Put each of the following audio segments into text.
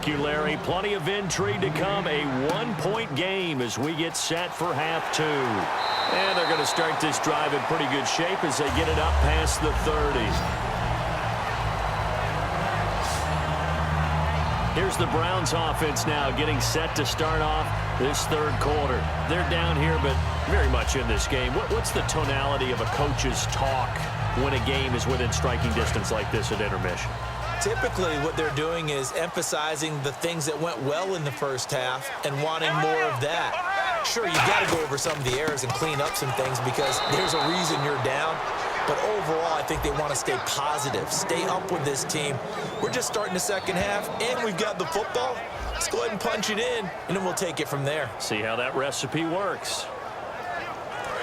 Thank you, Larry. Plenty of intrigue to come. A one-point game as we get set for half two. And they're going to start this drive in pretty good shape as they get it up past the 30. Here's the Browns offense now getting set to start off this third quarter. They're down here, but very much in this game. What's the tonality of a coach's talk when a game is within striking distance like this at intermission? Typically, what they're doing is emphasizing the things that went well in the first half and wanting more of that. Sure, you got to go over some of the errors and clean up some things because there's a reason you're down. But overall, I think they want to stay positive, stay up with this team. We're just starting the second half, and we've got the football. Let's go ahead and punch it in, and then we'll take it from there. See how that recipe works.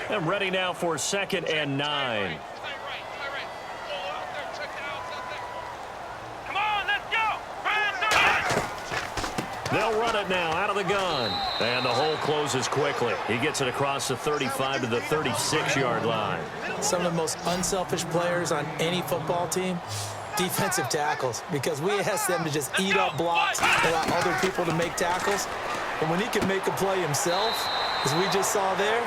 I'm ready now for 2nd and 9. They'll run it now out of the gun. And the hole closes quickly. He gets it across the 35 to the 36-yard line. Some of the most unselfish players on any football team, defensive tackles, because we ask them to just eat up blocks, allow other people to make tackles. And when he can make a play himself, as we just saw there,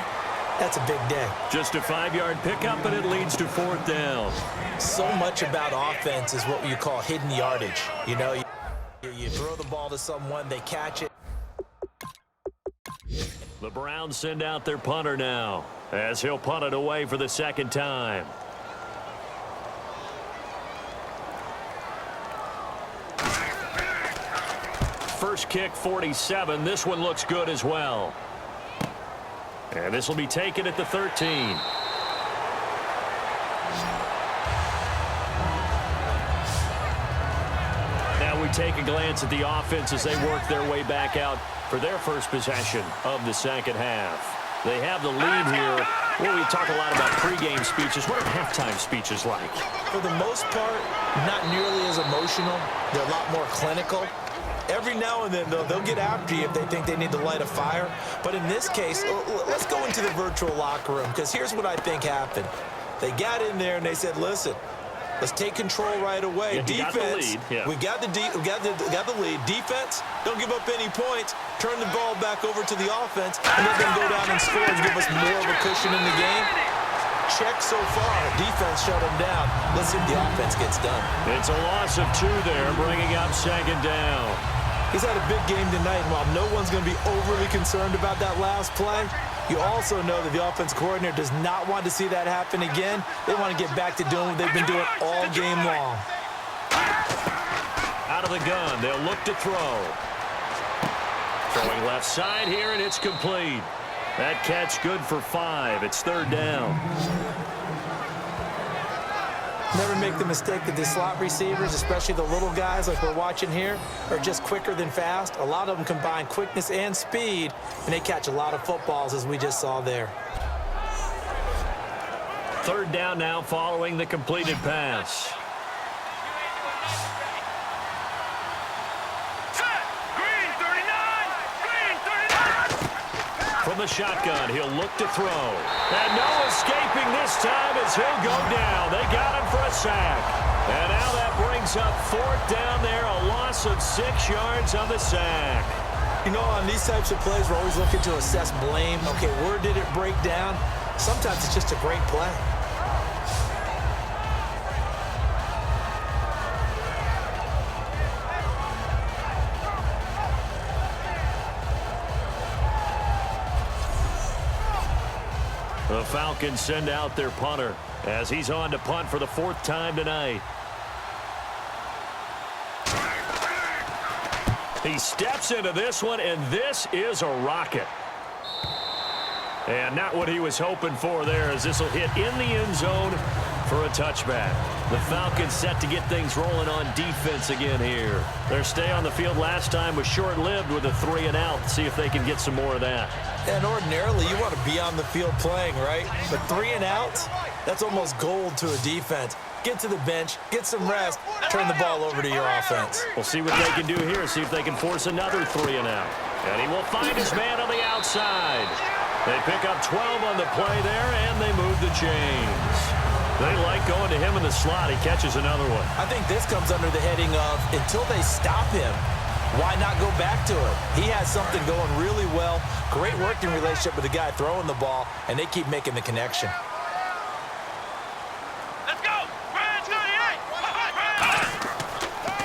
that's a big day. Just a 5-yard pickup, and it leads to 4th down. So much about offense is what you call hidden yardage. You know, you throw the ball to someone, they catch it. The Browns send out their punter now as he'll punt it away for the second time. First kick, 47. This one looks good as well. And this will be taken at the 13. Now we take a glance at the offense as they work their way back out for their first possession of the second half. They have the lead here. Well, we talk a lot about pregame speeches. What are halftime speeches like? For the most part, not nearly as emotional. They're a lot more clinical. Every now and then, though, they'll get after you if they think they need to light a fire. But in this case, let's go into the virtual locker room, because here's what I think happened. They got in there and they said, listen, let's take control right away. Yeah, defense, we got the lead. Defense, don't give up any points. Turn the ball back over to the offense and let them go down and score and give us more of a cushion in the game. Check so far. Defense shut them down. Let's see if the offense gets done. It's a loss of 2 there, bringing up 2nd down. He's had a big game tonight, and while no one's going to be overly concerned about that last play, you also know that the offense coordinator does not want to see that happen again. They want to get back to doing what they've been doing all game long. Out of the gun, they'll look to throw. Throwing left side here, and it's complete. That catch good for 5. It's 3rd down. Never make the mistake that the slot receivers, especially the little guys like we're watching here, are just quicker than fast. A lot of them combine quickness and speed, and they catch a lot of footballs, as we just saw there. 3rd down now following the completed pass. From the shotgun, he'll look to throw. And no escaping this time as he'll go down. They got him for a sack. And now that brings up 4th down there, a loss of 6 yards on the sack. You know, on these types of plays, we're always looking to assess blame. Okay, where did it break down? Sometimes it's just a great play. The Falcons send out their punter as he's on to punt for the 4th time tonight. He steps into this one, and this is a rocket. And not what he was hoping for there, as this will hit in the end zone for a touchback. The Falcons set to get things rolling on defense again here. Their stay on the field last time was short-lived with a 3-and-out. See if they can get some more of that. And ordinarily, you want to be on the field playing, right? But 3-and-outs, that's almost gold to a defense. Get to the bench, get some rest, turn the ball over to your offense. We'll see what they can do here, see if they can force another 3-and-out. And he will find his man on the outside. They pick up 12 on the play there, and they move the chains. They like going to him in the slot. He catches another one. I think this comes under the heading of until they stop him, why not go back to it? He has something going really well. Great working relationship with the guy throwing the ball, and they keep making the connection. Let's go!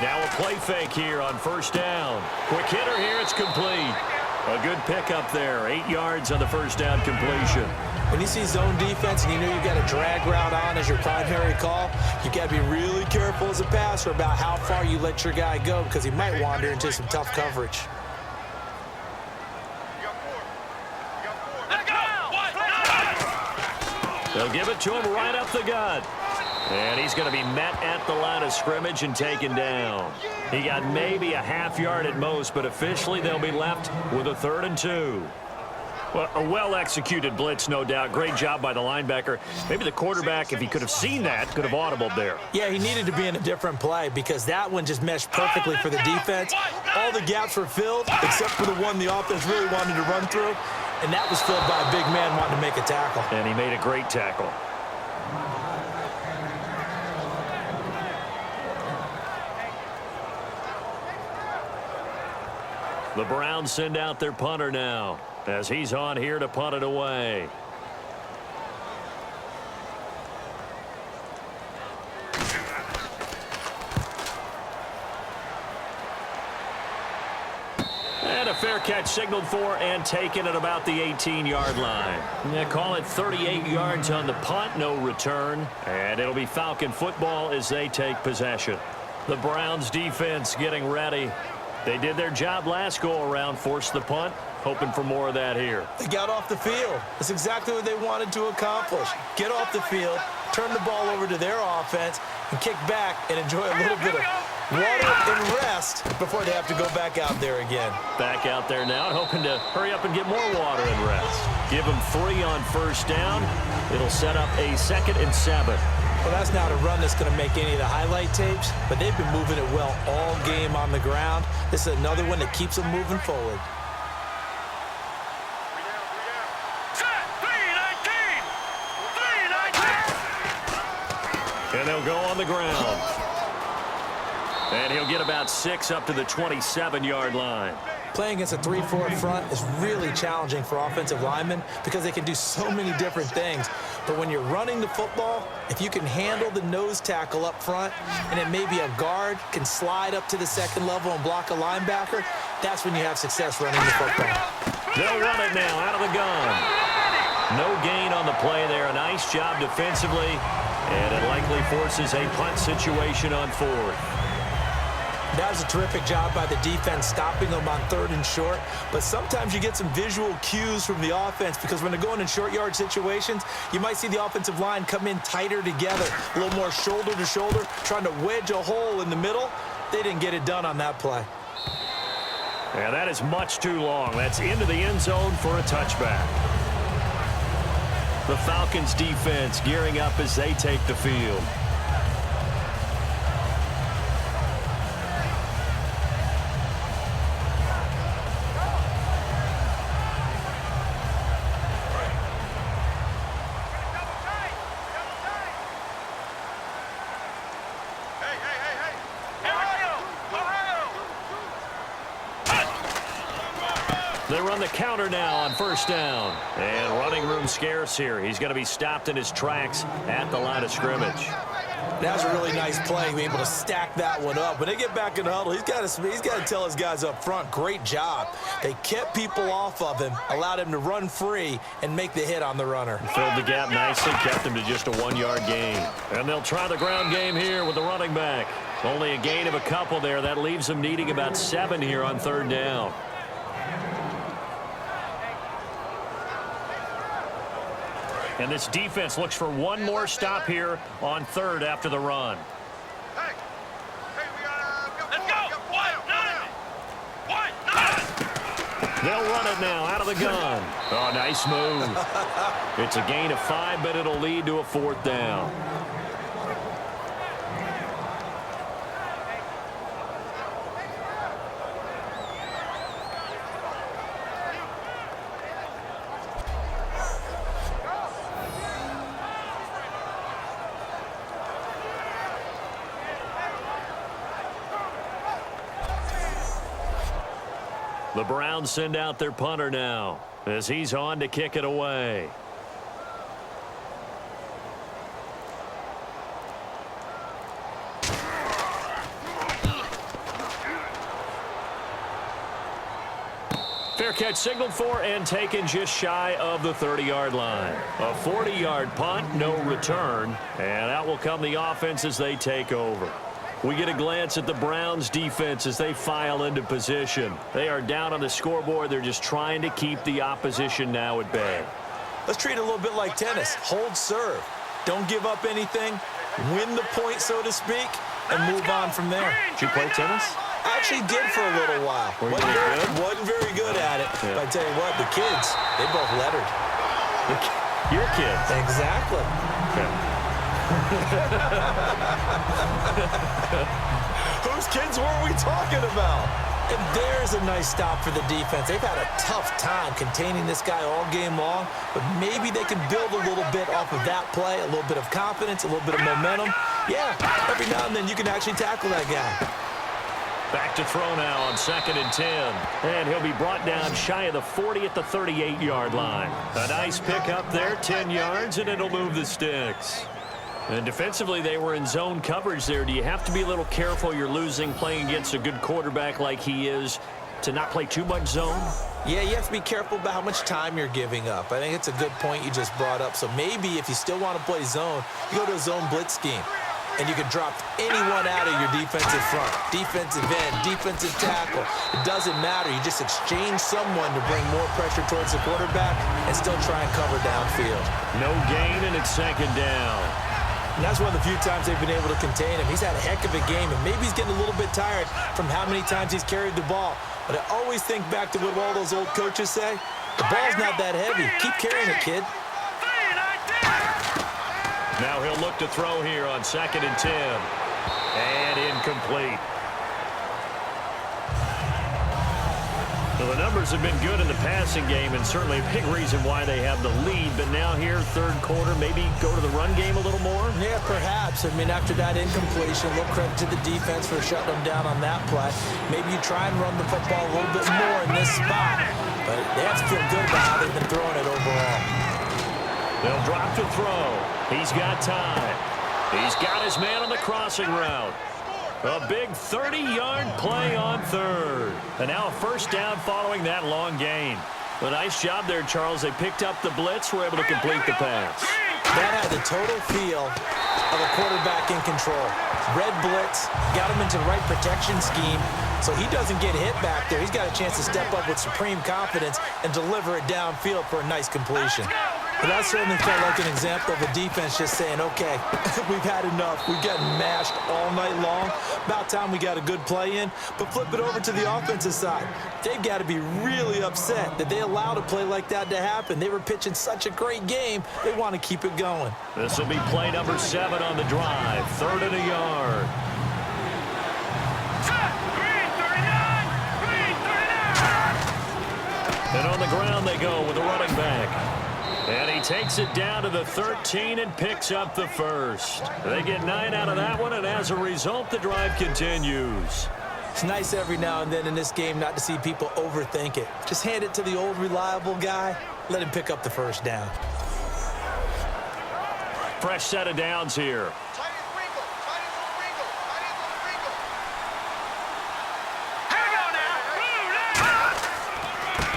Now a play fake here on first down. Quick hitter here, it's complete. A good pickup there, 8 yards on the first down completion. When you see zone defense and you know you've got a drag route on as your primary call, you got to be really careful as a passer about how far you let your guy go because he might wander into some tough coverage. They'll give it to him right up the gut. And he's going to be met at the line of scrimmage and taken down. He got maybe a half yard at most, but officially they'll be left with a 3rd and 2. Well, a well-executed blitz, no doubt. Great job by the linebacker. Maybe the quarterback, if he could have seen that, could have audibled there. Yeah, he needed to be in a different play because that one just meshed perfectly for the defense. All the gaps were filled except for the one the offense really wanted to run through, and that was filled by a big man wanting to make a tackle. And he made a great tackle. The Browns send out their punter now as he's on here to punt it away. And a fair catch signaled for and taken at about the 18-yard line. They call it 38 yards on the punt, no return. And it'll be Falcon football as they take possession. The Browns defense getting ready. They did their job last go-around, forced the punt, hoping for more of that here. They got off the field. That's exactly what they wanted to accomplish. Get off the field, turn the ball over to their offense, and kick back and enjoy a little bit of water and rest before they have to go back out there again. Back out there now, hoping to hurry up and get more water and rest. Give them 3 on first down. It'll set up a 2nd and 7. Well, that's not a run that's going to make any of the highlight tapes, but they've been moving it well all game on the ground. This is another one that keeps them moving forward. And they'll go on the ground. And he'll get about 6 up to the 27-yard line. Playing against a 3-4 front is really challenging for offensive linemen because they can do so many different things. But when you're running the football, if you can handle the nose tackle up front and it maybe a guard can slide up to the 2nd level and block a linebacker, that's when you have success running the football. They'll run it now out of the gun. No gain on the play there. A nice job defensively, and it likely forces a punt situation on 4th. That was a terrific job by the defense stopping them on 3rd and short. But sometimes you get some visual cues from the offense because when they're going in short yard situations, you might see the offensive line come in tighter together, a little more shoulder to shoulder, trying to wedge a hole in the middle. They didn't get it done on that play. Yeah, that is much too long. That's into the end zone for a touchback. The Falcons defense gearing up as they take the field. They run the counter now on first down. And running room scarce here. He's going to be stopped in his tracks at the line of scrimmage. That was a really nice play, being able to stack that one up. When they get back in the huddle, he's got to tell his guys up front, great job. They kept people off of him, allowed him to run free and make the hit on the runner. Filled the gap nicely, kept him to just a 1-yard gain. And they'll try the ground game here with the running back. Only a gain of a couple there. That leaves them needing about 7 here on 3rd down. And this defense looks for one more stop here on 3rd after the run. They'll run it now out of the gun. Oh, nice move. It's a gain of 5, but it'll lead to a 4th down. The Browns send out their punter now as he's on to kick it away. Fair catch signaled for and taken just shy of the 30-yard line. A 40-yard punt, no return, and out will come the offense as they take over. We get a glance at the Browns defense as they file into position. They are down on the scoreboard. They're just trying to keep the opposition now at bay. Let's treat it a little bit like tennis. Hold serve. Don't give up anything. Win the point, so to speak, and move on from there. Did you play tennis? I actually did for a little while. Wasn't very good at it. Yeah. But I tell you what, the kids, they both lettered. Your kids? Exactly. Okay. Whose kids were we talking about? And there's a nice stop for the defense. They've had a tough time containing this guy all game long, but maybe they can build a little bit off of that play, a little bit of confidence, a little bit of momentum. Yeah, every now and then you can actually tackle that guy. Back to throw now on 2nd and 10. And he'll be brought down shy of the 40 at the 38-yard line. A nice pick up there, 10 yards, and it'll move the sticks. And defensively, they were in zone coverage there. Do you have to be a little careful you're losing playing against a good quarterback like he is to not play too much zone? Yeah, you have to be careful about how much time you're giving up. I think it's a good point you just brought up. So maybe if you still want to play zone, you go to a zone blitz scheme. And you can drop anyone out of your defensive front. Defensive end, defensive tackle. It doesn't matter. You just exchange someone to bring more pressure towards the quarterback and still try and cover downfield. No gain, and it's 2nd down. And that's one of the few times they've been able to contain him. He's had a heck of a game, and maybe he's getting a little bit tired from how many times he's carried the ball. But I always think back to what all those old coaches say. The ball's not that heavy. Keep carrying it, kid. Now he'll look to throw here on 2nd and 10. And incomplete. Well, the numbers have been good in the passing game, and certainly a big reason why they have the lead. But now here, 3rd quarter, maybe go to the run game a little more? Yeah, perhaps. I mean, after that incompletion, a little credit to the defense for shutting them down on that play. Maybe you try and run the football a little bit more in this spot. But they have to feel good about how they've been throwing it overall. They'll drop to throw. He's got time. He's got his man on the crossing route. A big 30-yard play on 3rd. And now a 1st down following that long gain. A nice job there, Charles. They picked up the blitz, were able to complete the pass. That had the total feel of a quarterback in control. Red blitz, got him into the right protection scheme, so he doesn't get hit back there. He's got a chance to step up with supreme confidence and deliver it downfield for a nice completion. But that certainly felt like an example of a defense just saying, okay, we've had enough. We've gotten mashed all night long. About time we got a good play in. But flip it over to the offensive side. They've got to be really upset that they allowed a play like that to happen. They were pitching such a great game. They want to keep it going. This will be play number 7 on the drive. 3rd and a yard. And on the ground they go with the running back. And he takes it down to the 13 and picks up the 1st. They get 9 out of that one, and as a result, the drive continues. It's nice every now and then in this game not to see people overthink it. Just hand it to the old reliable guy. Let him pick up the 1st down. Fresh set of downs here.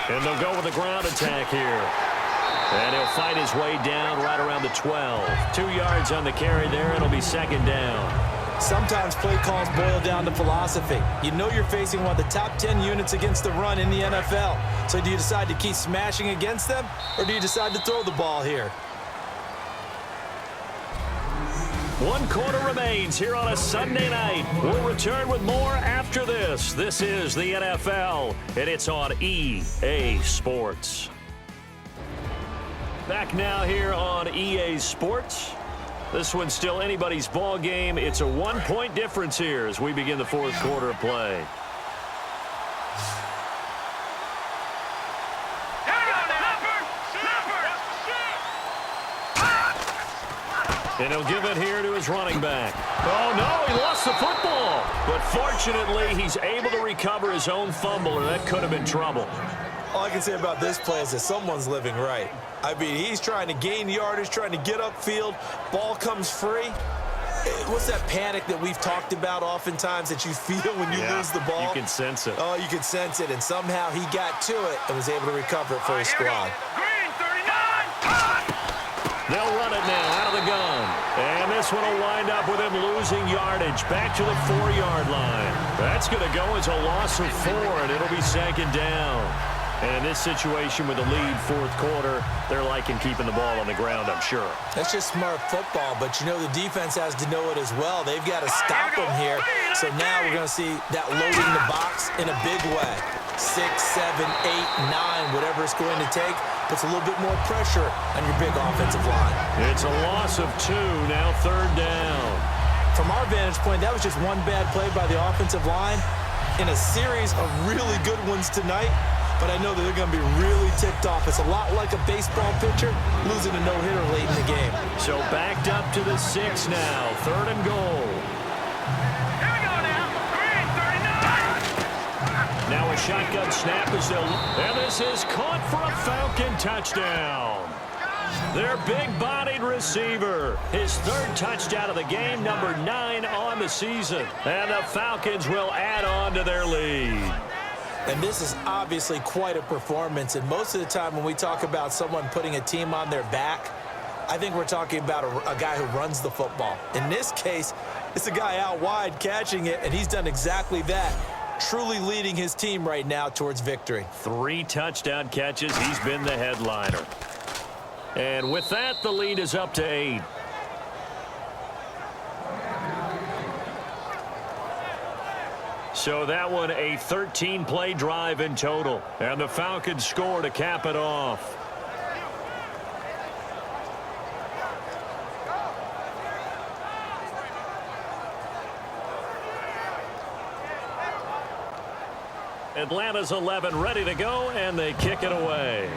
And they'll go with the ground attack here. And he'll fight his way down right around the 12. 2 yards on the carry there. It'll be 2nd down. Sometimes play calls boil down to philosophy. You know you're facing one of the top 10 units against the run in the NFL. So do you decide to keep smashing against them, or do you decide to throw the ball here? 1 quarter remains here on a Sunday night. We'll return with more after this. This is the NFL, and it's on EA Sports. Back now here on EA Sports. This one's still anybody's ball game. It's a 1-point difference here as we begin the 4th quarter of play. And he'll give it here to his running back. Oh, no, he lost the football. But fortunately, he's able to recover his own fumble, or that could have been trouble. All I can say about this play is that someone's living right. I mean, he's trying to gain yardage, trying to get upfield. Ball comes free. What's that panic that we've talked about oftentimes that you feel when you lose the ball? You can sense it. Oh, you can sense it, and somehow he got to it and was able to recover it for his squad. They'll run it now out of the gun. And this one will wind up with him losing yardage back to the 4-yard line. That's going to go as a loss of 4, and it'll be second down. And in this situation with the lead fourth quarter, they're liking keeping the ball on the ground, I'm sure. That's just smart football, but you know the defense has to know it as well. They've got to stop them here. So now we're going to see that loading the box in a big way. 6, 7, 8, 9, whatever it's going to take, puts a little bit more pressure on your big offensive line. It's a loss of 2, now third down. From our vantage point, that was just one bad play by the offensive line in a series of really good ones tonight. But I know that they're going to be really ticked off. It's a lot like a baseball pitcher losing a no-hitter late in the game. So backed up to the 6 now. Third and goal. Here we go now. Green, 39. Now a shotgun snap is still. And this is caught for a Falcon touchdown. Their big-bodied receiver. His third touchdown of the game, number 9 on the season. And the Falcons will add on to their lead. And this is obviously quite a performance. And most of the time when we talk about someone putting a team on their back, I think we're talking about a guy who runs the football. In this case, it's a guy out wide catching it, and he's done exactly that, truly leading his team right now towards victory. 3 touchdown catches. He's been the headliner. And with that, the lead is up to 8. So that one, a 13-play drive in total. And the Falcons score to cap it off. Atlanta's 11 ready to go, and they kick it away.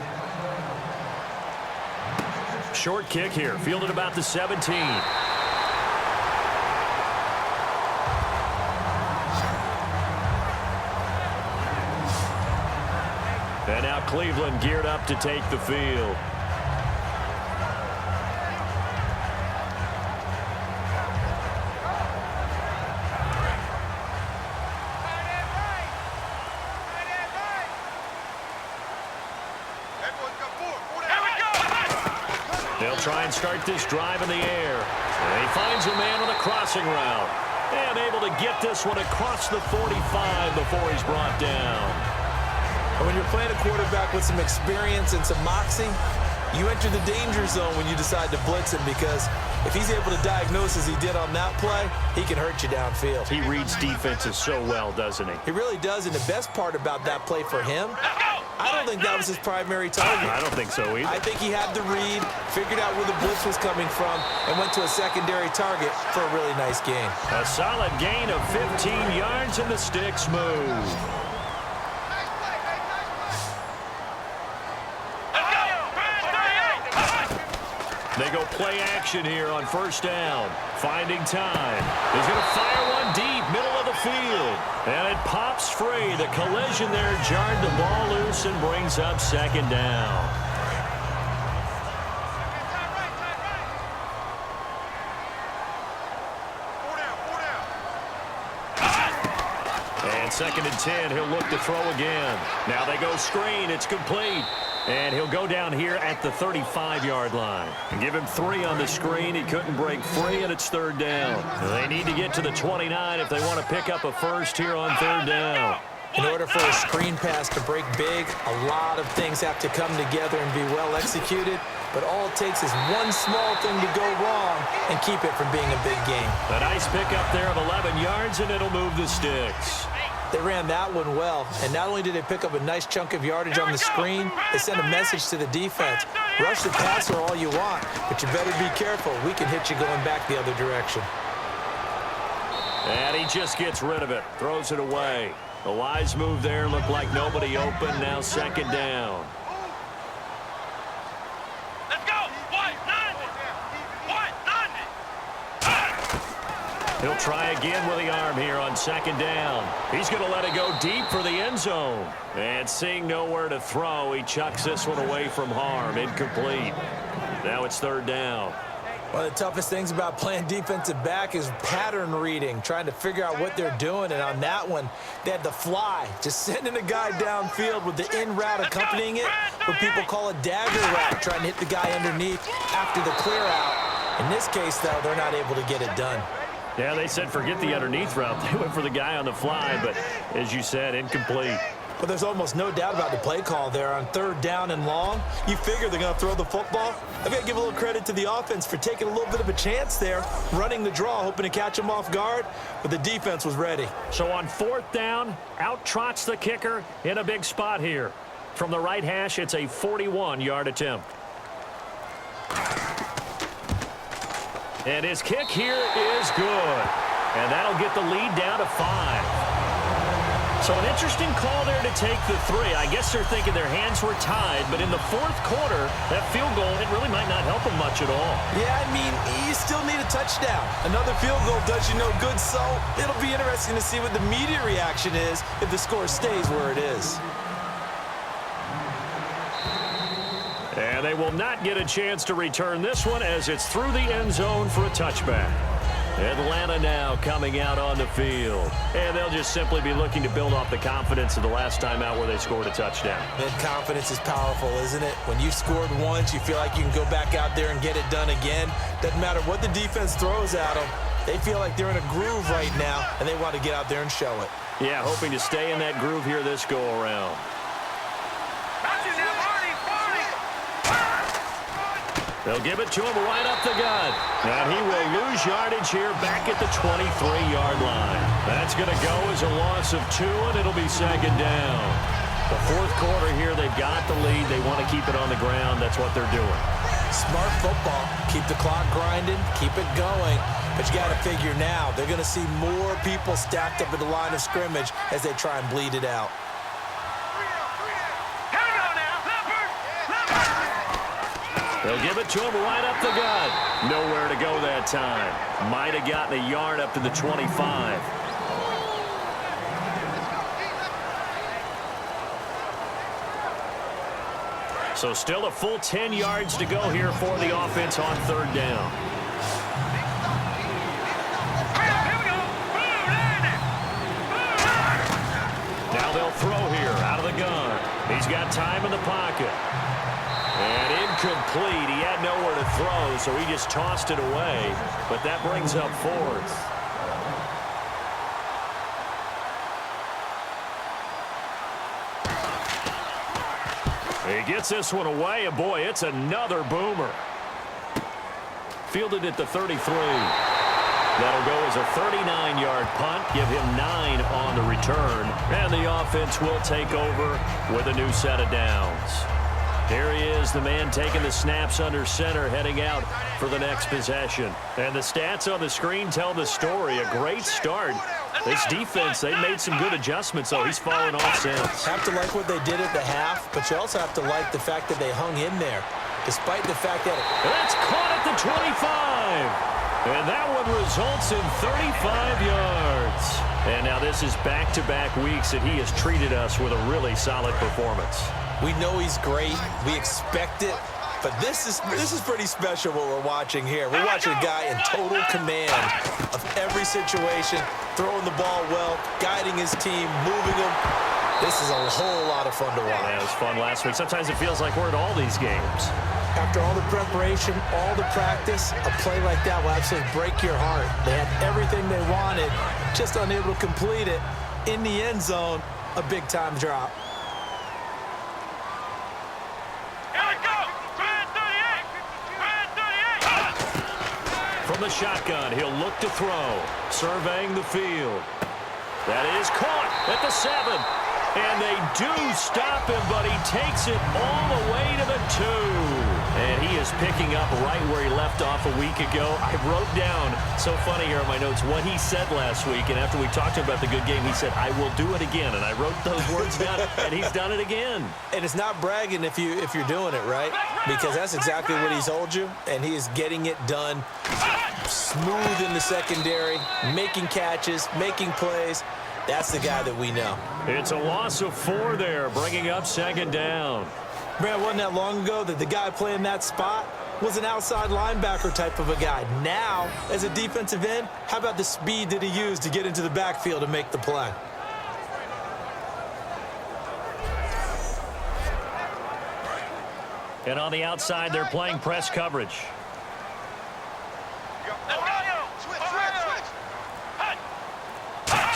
Short kick here, fielded about the 17. And now Cleveland geared up to take the field. They'll try and start this drive in the air. And he finds a man on a crossing route. And able to get this one across the 45 before he's brought down. And when you're playing a quarterback with some experience and some moxie, you enter the danger zone when you decide to blitz him, because if he's able to diagnose as he did on that play, he can hurt you downfield. He reads defenses so well, doesn't he? He really does, and the best part about that play for him, I don't think that was his primary target. I don't think so either. I think he had the read, figured out where the blitz was coming from, and went to a secondary target for a really nice gain. A solid gain of 15 yards, and the sticks move. They go play action here on first down. Finding time. He's going to fire one deep, middle of the field. And it pops free. The collision there jarred the ball loose and brings up second down. And second and 10, he'll look to throw again. Now they go screen. It's complete. And he'll go down here at the 35-yard line. And give him 3 on the screen. He couldn't break free, and it's third down. They need to get to the 29 if they want to pick up a first here on third down. In order for a screen pass to break big, a lot of things have to come together and be well executed. But all it takes is one small thing to go wrong and keep it from being a big game. A nice pickup there of 11 yards, and it'll move the sticks. They ran that one well, and not only did they pick up a nice chunk of yardage on the screen, they sent a message to the defense. Rush the passer all you want, but you better be careful. We can hit you going back the other direction. And he just gets rid of it, throws it away. The wise move there, looked like nobody open, now second down. Let's go. What? None. What? None. He'll try again with the arm here on second down. He's going to let it go deep for the end zone. And seeing nowhere to throw, he chucks this one away from harm. Incomplete. Now it's third down. One of the toughest things about playing defensive back is pattern reading, trying to figure out what they're doing. And on that one, they had the fly, just sending a guy downfield with the in route accompanying it, what people call a dagger route, trying to hit the guy underneath after the clear out. In this case, though, they're not able to get it done. Yeah, they said forget the underneath route. They went for the guy on the fly, but as you said, incomplete. But there's almost no doubt about the play call there on third down and long. You figure they're going to throw the football. I've got to give a little credit to the offense for taking a little bit of a chance there, running the draw, hoping to catch him off guard, but the defense was ready. So on fourth down, out trots the kicker in a big spot here. From the right hash, it's a 41-yard attempt. And his kick here is good. And that'll get the lead down to 5. So an interesting call there to take the 3. I guess they're thinking their hands were tied, but in the fourth quarter, that field goal, it really might not help them much at all. Yeah, I mean, you still need a touchdown. Another field goal does you no good, so it'll be interesting to see what the media reaction is if the score stays where it is. And they will not get a chance to return this one as it's through the end zone for a touchback. Atlanta now coming out on the field. And they'll just simply be looking to build off the confidence of the last time out where they scored a touchdown. And confidence is powerful, isn't it? When you've scored once, you feel like you can go back out there and get it done again. Doesn't matter what the defense throws at them. They feel like they're in a groove right now, and they want to get out there and show it. Yeah, hoping to stay in that groove here this go-around. They'll give it to him right up the gut. And he will lose yardage here back at the 23-yard line. That's going to go as a loss of 2, and it'll be second down. The fourth quarter here, they've got the lead. They want to keep it on the ground. That's what they're doing. Smart football. Keep the clock grinding. Keep it going. But you got to figure now, they're going to see more people stacked up at the line of scrimmage as they try and bleed it out. They'll give it to him right up the gut. Nowhere to go that time. Might have gotten a yard up to the 25. So still a full 10 yards to go here for the offense on third down. Now they'll throw here out of the gun. He's got time in the pocket. And incomplete. He had nowhere to throw, so he just tossed it away. But that brings up fourth. He gets this one away, and boy, it's another boomer. Fielded at the 33. That'll go as a 39-yard punt, give him 9 on the return. And the offense will take over with a new set of downs. Here he is, the man taking the snaps under center, heading out for the next possession. And the stats on the screen tell the story. A great start. This defense, they made some good adjustments, though. He's fallen off since. Have to like what they did at the half, but you also have to like the fact that they hung in there, despite the fact that that's caught at the 25. And that one results in 35 yards. And now this is back-to-back weeks that he has treated us with a really solid performance. We know he's great. We expect it. But this is pretty special what we're watching here. We're watching a guy in total command of every situation, throwing the ball well, guiding his team, moving them. This is a whole lot of fun to watch. Yeah, it was fun last week. Sometimes it feels like we're at all these games. After all the preparation, all the practice, a play like that will absolutely break your heart. They had everything they wanted, just unable to complete it. In the end zone, a big-time drop. From the shotgun, he'll look to throw, surveying the field. That is caught at the 7. And they do stop him, but he takes it all the way to the 2. And he is picking up right where he left off a week ago. I wrote down, so funny here in my notes, what he said last week. And after we talked about the good game, he said, I will do it again. And I wrote those words down, and he's done it again. And it's not bragging if you're doing it, right? Because that's exactly what he's told you, and he is getting it done smooth in the secondary, making catches, making plays. That's the guy that we know. It's a loss of 4 there, bringing up second down. Man, it wasn't that long ago that the guy playing that spot was an outside linebacker type of a guy. Now, as a defensive end, how about the speed that he used to get into the backfield and make the play? And on the outside, they're playing press coverage.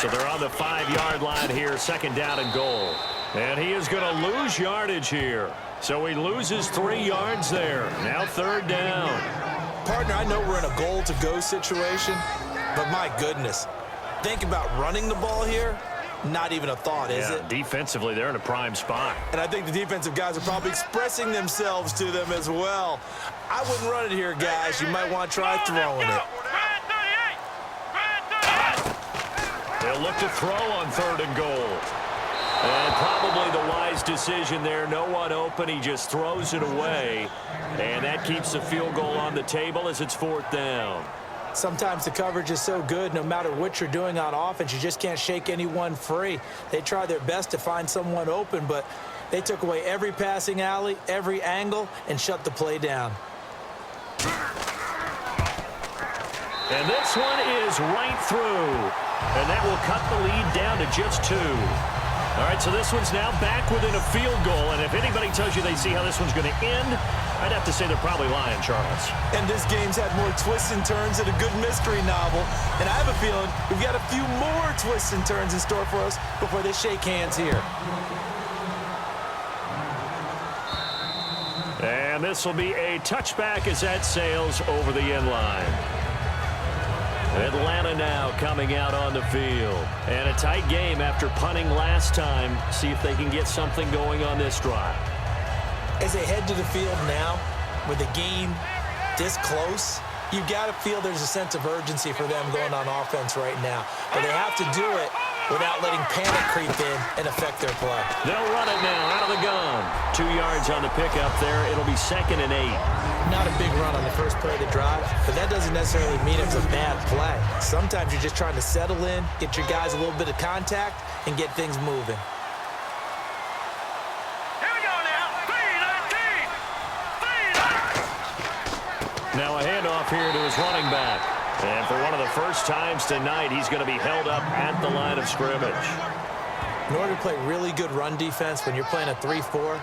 So they're on the 5-yard line here, second down and goal. And he is going to lose yardage here. So he loses 3 yards there. Now third down. Partner, I know we're in a goal-to-go situation, but my goodness, think about running the ball here. Not even a thought, is it? Defensively, they're in a prime spot. And I think the defensive guys are probably expressing themselves to them as well. I wouldn't run it here, guys. You might want to try throwing it. They'll look to throw on third and goal. And probably the wise decision there. No one open. He just throws it away. And that keeps the field goal on the table as it's fourth down. Sometimes the coverage is so good, no matter what you're doing on offense, you just can't shake anyone free. They try their best to find someone open, but they took away every passing alley, every angle, and shut the play down. And this one is right through. And that will cut the lead down to just 2. All right, so this one's now back within a field goal. And if anybody tells you they see how this one's going to end, I'd have to say they're probably lying, Charles. And this game's had more twists and turns than a good mystery novel. And I have a feeling we've got a few more twists and turns in store for us before they shake hands here. And this will be a touchback as that sails over the end line. Atlanta now coming out on the field. And a tight game after punting last time. See if they can get something going on this drive. As they head to the field now, with the game this close, you've got to feel there's a sense of urgency for them going on offense right now. But they have to do it without letting panic creep in and affect their play. They'll run it now out of the gun. 2 yards on the pickup there. It'll be second and 8. Not a big run on the first play of the drive, but that doesn't necessarily mean it was a bad play. Sometimes you're just trying to settle in, get your guys a little bit of contact, and get things moving. Now a handoff here to his running back. And for one of the first times tonight, he's going to be held up at the line of scrimmage. In order to play really good run defense when you're playing a 3-4,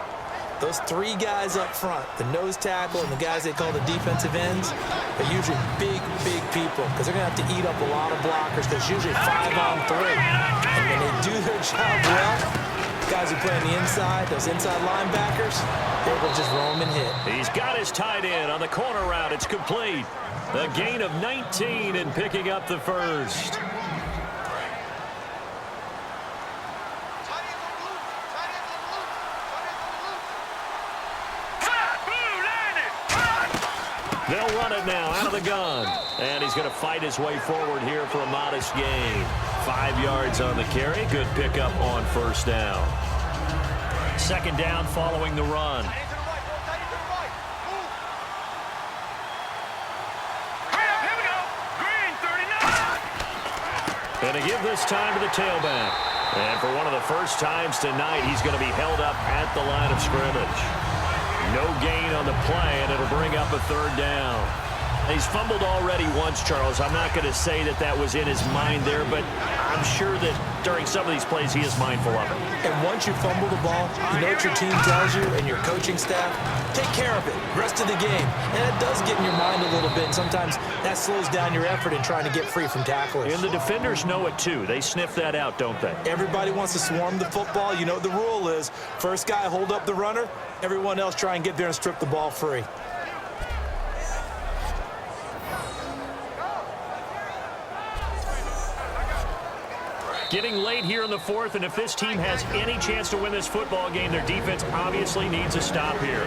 those 3 guys up front, the nose tackle and the guys they call the defensive ends, are usually big, big people because they're going to have to eat up a lot of blockers because it's usually 5-on-3. And when they do their job well, guys who play on the inside, those inside linebackers, they will just roam and hit. He's got his tight end on the corner route. It's complete. The gain of 19 and picking up the first. They'll run it now out of the gun. And he's going to fight his way forward here for a modest gain. 5 yards on the carry. Good pickup on first down. Second down following the run. And to give this time to the tailback. And for one of the first times tonight, he's going to be held up at the line of scrimmage. No gain on the play, and it'll bring up a third down. He's fumbled already once, Charles. I'm not going to say that that was in his mind there, but I'm sure that during some of these plays he is mindful of it. And once you fumble the ball, you know what your team tells you and your coaching staff? Take care of it. Rest of the game. And it does get in your mind a little bit. And sometimes that slows down your effort in trying to get free from tacklers. And the defenders know it too. They sniff that out, don't they? Everybody wants to swarm the football. You know what the rule is. First guy hold up the runner. Everyone else try and get there and strip the ball free. Getting late here in the fourth, and if this team has any chance to win this football game, their defense obviously needs a stop here.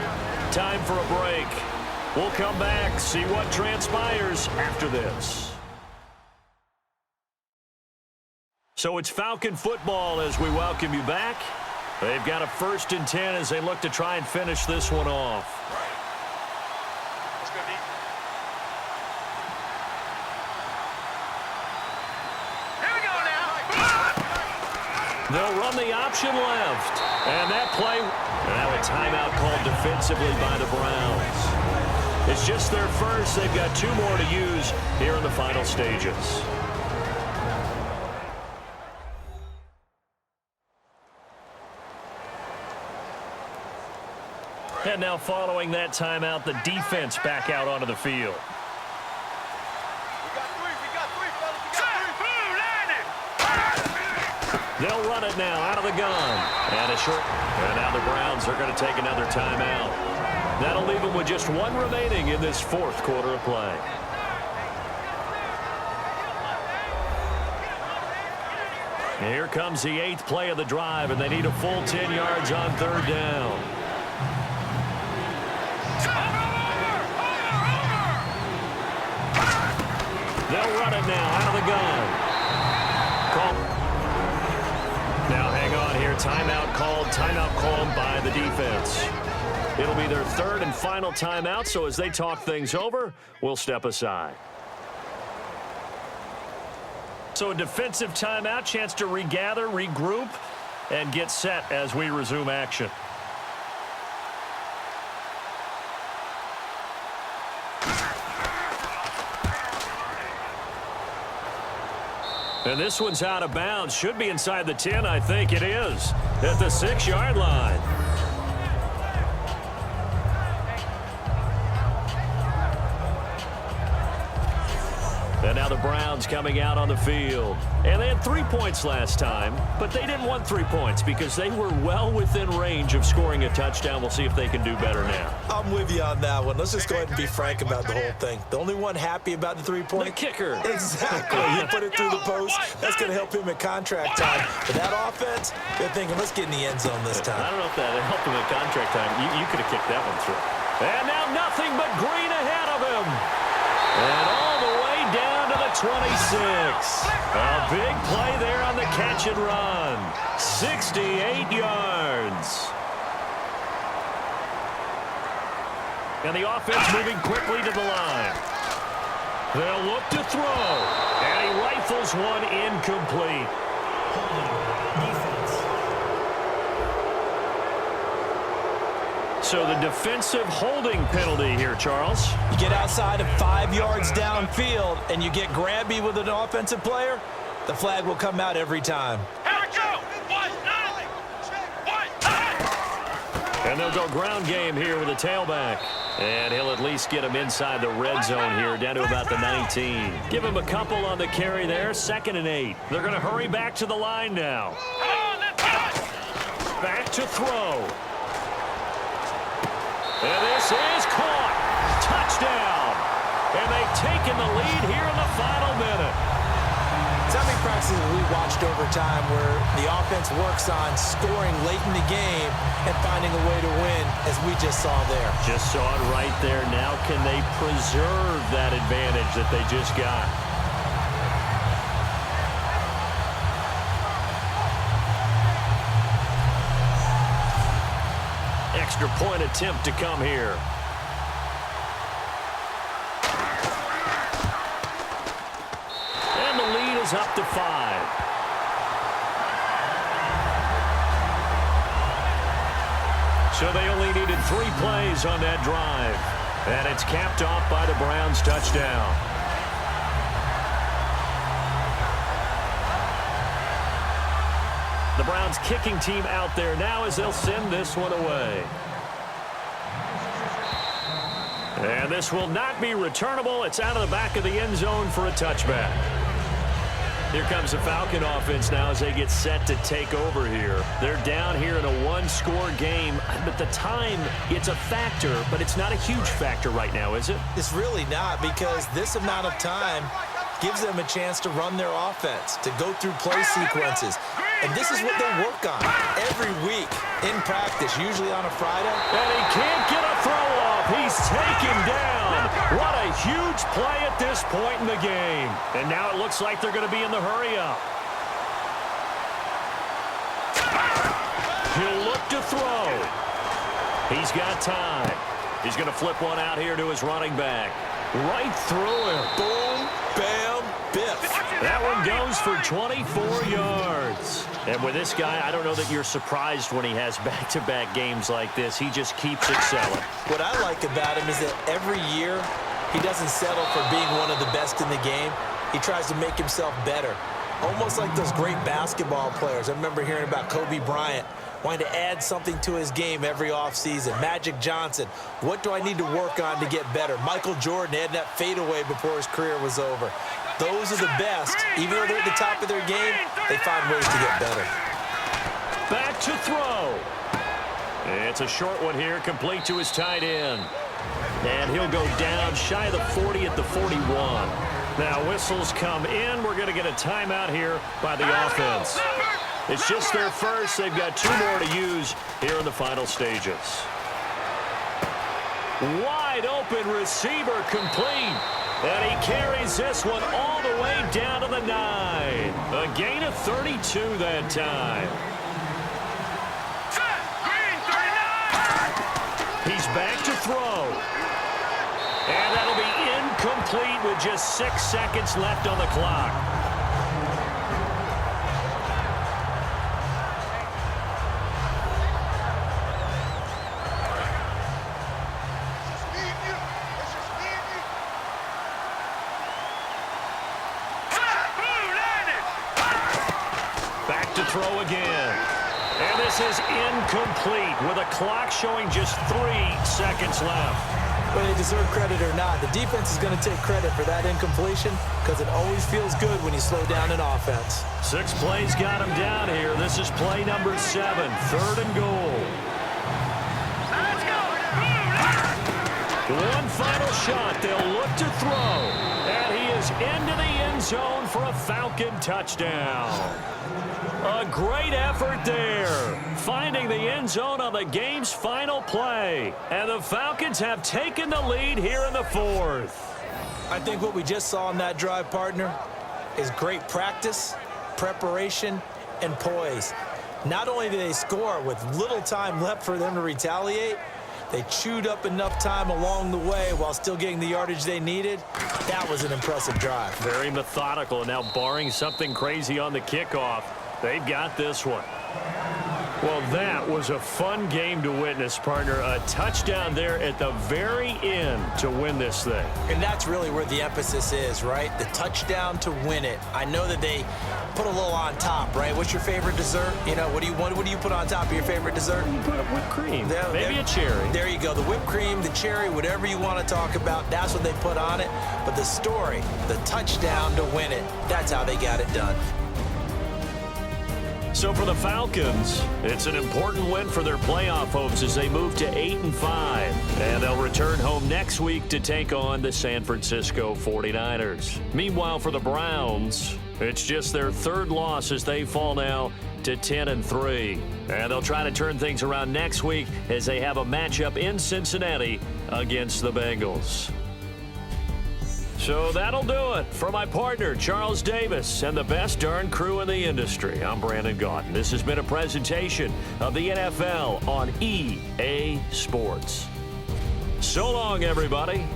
Time for a break. We'll come back, see what transpires after this. So it's Falcon football as we welcome you back. They've got a 1st and 10 as they look to try and finish this one off. They'll run the option left. And that play, now a timeout called defensively by the Browns. It's just their first. They've got 2 more to use here in the final stages. And now following that timeout, the defense back out onto the field. They'll run it now out of the gun. And a short. And now the Browns are going to take another timeout. That'll leave them with just 1 remaining in this 4th quarter of play. Here comes the 8th play of the drive, and they need a full 10 yards on 3rd down. They'll run it now out of the gun. Now hang on here. Timeout called by the defense. It'll be their 3rd and final timeout, so as they talk things over, we'll step aside. So a defensive timeout, chance to regather, regroup, and get set as we resume action. And this one's out of bounds. Should be inside the 10, I think it is. At the 6-yard line. And now the Browns coming out on the field. And they had 3 points last time, but they didn't want 3 points because they were well within range of scoring a touchdown. We'll see if they can do better now. I'm with you on that one. Let's just go ahead and be frank about the whole thing. The only one happy about the 3-point? The kicker. Exactly. He put it through the post. That's going to help him at contract time. But that offense, they're thinking, let's get in the end zone this time. I don't know if that helped him at contract time. You could have kicked that one through. And now nothing but green ahead of him. And all the way down to the 26. A big play there on the catch and run. 68 yards. And the offense moving quickly to the line. They'll look to throw. And he rifles one incomplete. So the defensive holding penalty here, Charles. You get outside of 5 yards downfield and you get grabby with an offensive player, the flag will come out every time. And they'll go ground game here with a tailback. And he'll at least get him inside the red zone here, down to about the 19. Give him a couple on the carry there, 2nd and 8. They're going to hurry back to the line now. Back to throw. And this is caught. Touchdown. And they've taken the lead here in the final minute. How many practices we watched over time where the offense works on scoring late in the game and finding a way to win, as we just saw there? Just saw it right there. Now can they preserve that advantage that they just got? Extra point attempt to come here. And the lead is up to 5. So they only needed 3 plays on that drive. And it's capped off by the Browns touchdown. The Browns kicking team out there now as they'll send this one away. And this will not be returnable. It's out of the back of the end zone for a touchback. Here comes the Falcon offense now as they get set to take over here. They're down here in a 1-score game, but the time, it's a factor, but it's not a huge factor right now, is it? It's really not, because this amount of time gives them a chance to run their offense, to go through play sequences. And this is what they work on every week in practice, usually on a Friday. And he can't get a throw off. He's taken down. What a huge play at this point in the game. And now it looks like they're going to be in the hurry-up. He'll look to throw. He's got time. He's going to flip one out here to his running back. Right through him. Boom, bam, Biff. That one goes for 24 yards. And with this guy, I don't know that you're surprised when he has back-to-back games like this. He just keeps excelling. What I like about him is that every year he doesn't settle for being one of the best in the game. He tries to make himself better. Almost like those great basketball players. I remember hearing about Kobe Bryant wanting to add something to his game every offseason. Magic Johnson, what do I need to work on to get better? Michael Jordan had that fadeaway before his career was over. Those are the best. Even though they're at the top of their game, they find ways to get better. Back to throw. It's a short one here, complete to his tight end. And he'll go down shy of the 40 at the 41. Now whistles come in. We're going to get a timeout here by the offense. It's just their first. They've got 2 more to use here in the final stages. Wide open receiver complete. And he carries this one all the way down to the 9. A gain of 32 that time. He's back to throw. And that'll be incomplete with just 6 seconds left on the clock. Back to throw again. And this is incomplete with a clock showing just 3 seconds left. Whether they deserve credit or not, the defense is going to take credit for that incompletion because it always feels good when you slow down an offense. 6 plays got him down here. This is play number 7, 3rd and goal. Let's go. One final shot. They'll look to throw. And he is into the end zone for a Falcon touchdown. A great effort there, finding the end zone on the game's final play. And the Falcons have taken the lead here in the 4th. I think what we just saw in that drive, partner, is great practice, preparation, and poise. Not only did they score with little time left for them to retaliate, they chewed up enough time along the way while still getting the yardage they needed. That was an impressive drive. Very methodical, and now barring something crazy on the kickoff, they've got this one. Well, that was a fun game to witness, partner. A touchdown there at the very end to win this thing. And that's really where the emphasis is, right? The touchdown to win it. I know that they put a little on top, right? What's your favorite dessert? You know, what do you put on top of your favorite dessert? You put whipped cream, maybe a cherry. There you go. The whipped cream, the cherry, whatever you want to talk about, that's what they put on it. But the story, the touchdown to win it, that's how they got it done. So for the Falcons, it's an important win for their playoff hopes as they move to 8-5. And they'll return home next week to take on the San Francisco 49ers. Meanwhile, for the Browns, it's just their 3rd loss as they fall now to 10-3. And they'll try to turn things around next week as they have a matchup in Cincinnati against the Bengals. So that'll do it for my partner, Charles Davis, and the best darn crew in the industry. I'm Brandon Gaudin. This has been a presentation of the NFL on EA Sports. So long, everybody.